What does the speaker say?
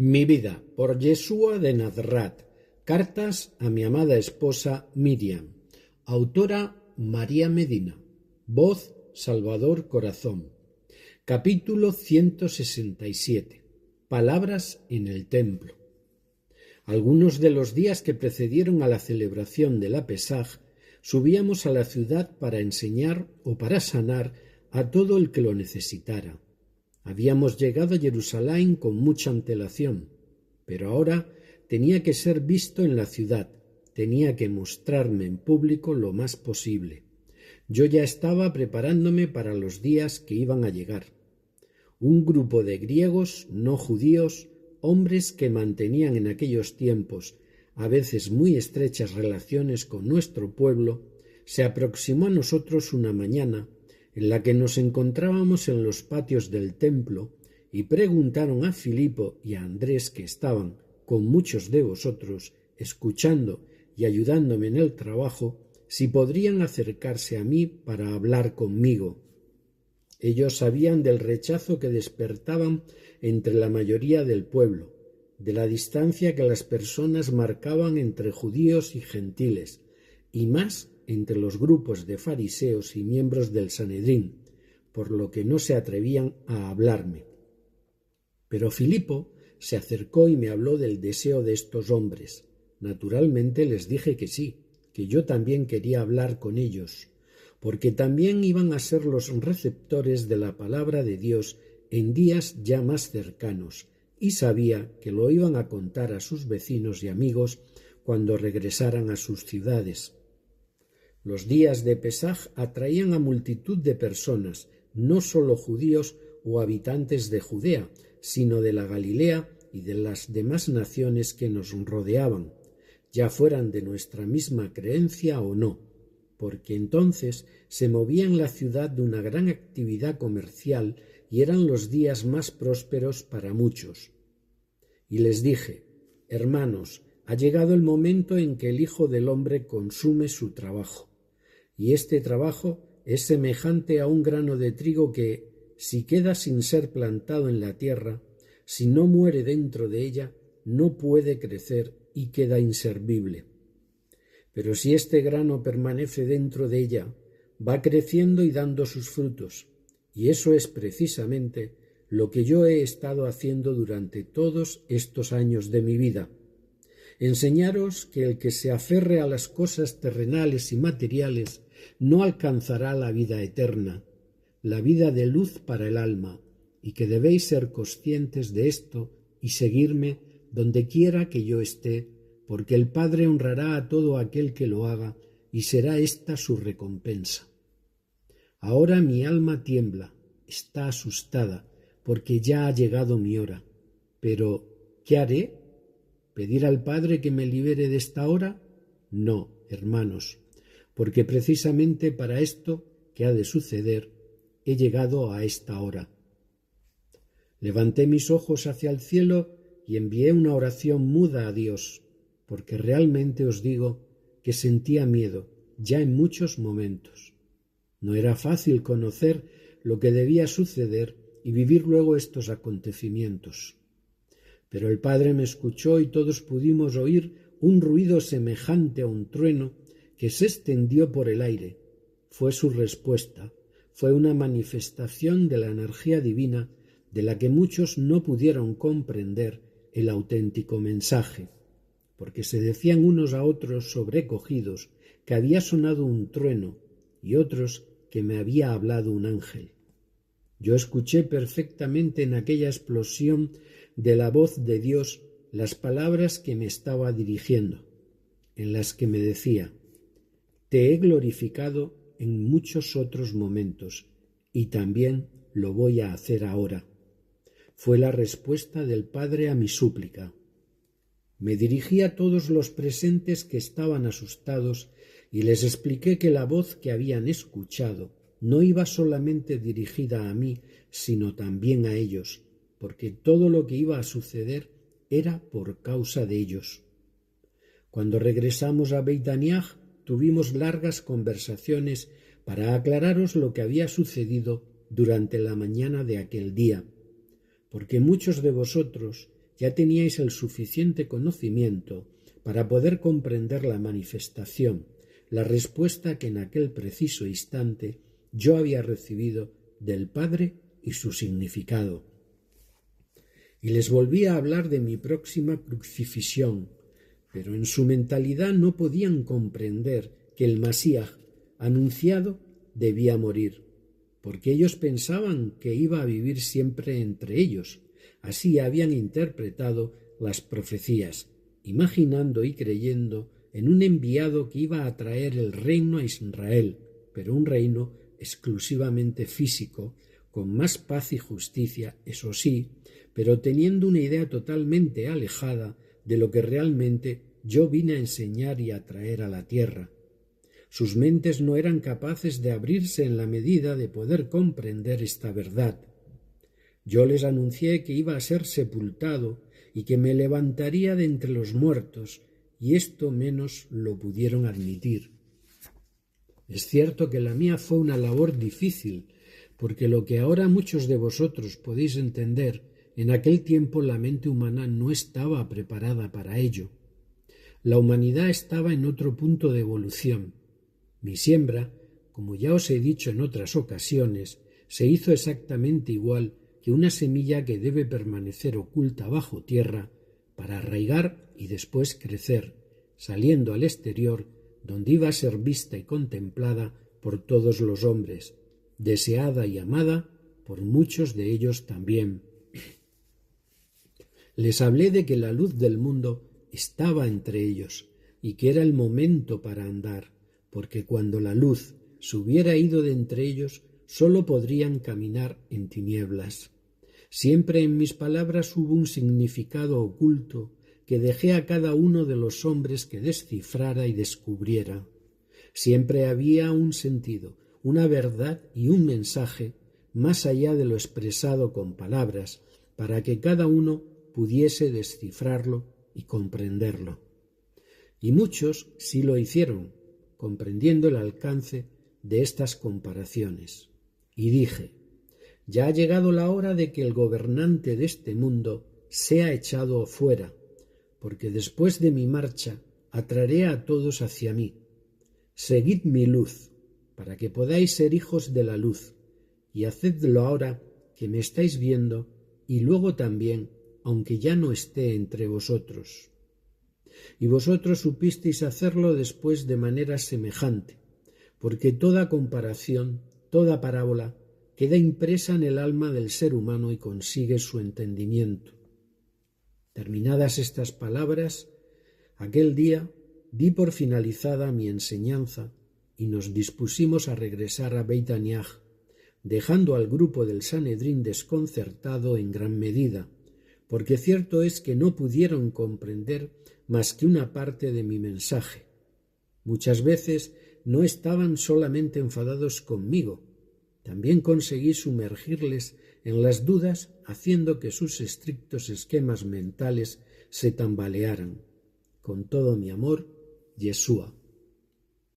Mi vida, por Yeshua de Nazrat. Cartas a mi amada esposa Miriam. Autora María Medina. Voz Salvador Corazón. Capítulo 167. Palabras en el templo. Algunos de los días que precedieron a la celebración de la Pesaj, subíamos a la ciudad para enseñar o para sanar a todo el que lo necesitara. Habíamos llegado a Jerusalén con mucha antelación, pero ahora tenía que ser visto en la ciudad, tenía que mostrarme en público lo más posible. Yo ya estaba preparándome para los días que iban a llegar. Un grupo de griegos no judíos, hombres que mantenían en aquellos tiempos a veces muy estrechas relaciones con nuestro pueblo, se aproximó a nosotros una mañana en la que nos encontrábamos en los patios del templo y preguntaron a Filipo y a Andrés, que estaban con muchos de vosotros escuchando y ayudándome en el trabajo, si podrían acercarse a mí para hablar conmigo. Ellos sabían del rechazo que despertaban entre la mayoría del pueblo, de la distancia que las personas marcaban entre judíos y gentiles, y más entre los grupos de fariseos y miembros del Sanedrín, por lo que no se atrevían a hablarme. Pero Filipo se acercó y me habló del deseo de estos hombres. Naturalmente les dije que sí, que yo también quería hablar con ellos, porque también iban a ser los receptores de la palabra de Dios en días ya más cercanos, y sabía que lo iban a contar a sus vecinos y amigos cuando regresaran a sus ciudades. Los días de Pesaj atraían a multitud de personas, no solo judíos o habitantes de Judea, sino de la Galilea y de las demás naciones que nos rodeaban, ya fueran de nuestra misma creencia o no, porque entonces se movía en la ciudad de una gran actividad comercial y eran los días más prósperos para muchos. Y les dije: hermanos, ha llegado el momento en que el Hijo del Hombre consume su trabajo. Y este trabajo es semejante a un grano de trigo que, si queda sin ser plantado en la tierra, si no muere dentro de ella, no puede crecer y queda inservible. Pero si este grano permanece dentro de ella, va creciendo y dando sus frutos, y eso es precisamente lo que yo he estado haciendo durante todos estos años de mi vida. Enseñaros que el que se aferre a las cosas terrenales y materiales no alcanzará la vida eterna, la vida de luz para el alma, y que debéis ser conscientes de esto y seguirme donde quiera que yo esté, porque el Padre honrará a todo aquel que lo haga, y será esta su recompensa. Ahora mi alma tiembla, está asustada, porque ya ha llegado mi hora. Pero, ¿qué haré? ¿Pedir al Padre que me libere de esta hora? No, hermanos, porque precisamente para esto que ha de suceder he llegado a esta hora. Levanté mis ojos hacia el cielo y envié una oración muda a Dios, porque realmente os digo que sentía miedo ya en muchos momentos. No era fácil conocer lo que debía suceder y vivir luego estos acontecimientos. Pero el Padre me escuchó y todos pudimos oír un ruido semejante a un trueno que se extendió por el aire. Fue su respuesta, fue una manifestación de la energía divina de la que muchos no pudieron comprender el auténtico mensaje, porque se decían unos a otros sobrecogidos que había sonado un trueno y otros que me había hablado un ángel. Yo escuché perfectamente en aquella explosión de la voz de Dios las palabras que me estaba dirigiendo, en las que me decía: te he glorificado en muchos otros momentos y también lo voy a hacer ahora. Fue la respuesta del Padre a mi súplica. Me dirigí a todos los presentes que estaban asustados y les expliqué que la voz que habían escuchado no iba solamente dirigida a mí, sino también a ellos, porque todo lo que iba a suceder era por causa de ellos. Cuando regresamos a Beit Aniach, tuvimos largas conversaciones para aclararos lo que había sucedido durante la mañana de aquel día, porque muchos de vosotros ya teníais el suficiente conocimiento para poder comprender la manifestación, la respuesta que en aquel preciso instante yo había recibido del Padre y su significado. Y les volví a hablar de mi próxima crucifixión, pero en su mentalidad no podían comprender que el Masías anunciado debía morir, porque ellos pensaban que iba a vivir siempre entre ellos. Así habían interpretado las profecías, imaginando y creyendo en un enviado que iba a traer el reino a Israel, pero un reino exclusivamente físico, con más paz y justicia, eso sí, pero teniendo una idea totalmente alejada de lo que realmente yo vine a enseñar y a traer a la tierra. Sus mentes no eran capaces de abrirse en la medida de poder comprender esta verdad. Yo les anuncié que iba a ser sepultado y que me levantaría de entre los muertos, y esto menos lo pudieron admitir. Es cierto que la mía fue una labor difícil, porque lo que ahora muchos de vosotros podéis entender, en aquel tiempo la mente humana no estaba preparada para ello. La humanidad estaba en otro punto de evolución. Mi siembra, como ya os he dicho en otras ocasiones, se hizo exactamente igual que una semilla que debe permanecer oculta bajo tierra para arraigar y después crecer, saliendo al exterior, donde iba a ser vista y contemplada por todos los hombres, deseada y amada por muchos de ellos también. Les hablé de que la luz del mundo estaba entre ellos y que era el momento para andar, porque cuando la luz se hubiera ido de entre ellos, sólo podrían caminar en tinieblas. Siempre en mis palabras hubo un significado oculto que dejé a cada uno de los hombres que descifrara y descubriera. Siempre había un sentido, una verdad y un mensaje más allá de lo expresado con palabras, para que cada uno pudiese descifrarlo y comprenderlo. Y muchos sí lo hicieron, comprendiendo el alcance de estas comparaciones. Y dije: ya ha llegado la hora de que el gobernante de este mundo sea echado fuera, porque después de mi marcha atraeré a todos hacia mí. Seguid mi luz, para que podáis ser hijos de la luz, y hacedlo ahora que me estáis viendo, y luego también, aunque ya no esté entre vosotros. Y vosotros supisteis hacerlo después de manera semejante, porque toda comparación, toda parábola, queda impresa en el alma del ser humano y consigue su entendimiento. Terminadas estas palabras, aquel día di por finalizada mi enseñanza y nos dispusimos a regresar a Beit Aniach, dejando al grupo del Sanedrín desconcertado en gran medida, porque cierto es que no pudieron comprender más que una parte de mi mensaje. Muchas veces no estaban solamente enfadados conmigo, también conseguí sumergirles en las dudas haciendo que sus estrictos esquemas mentales se tambalearan. Con todo mi amor, Yeshua.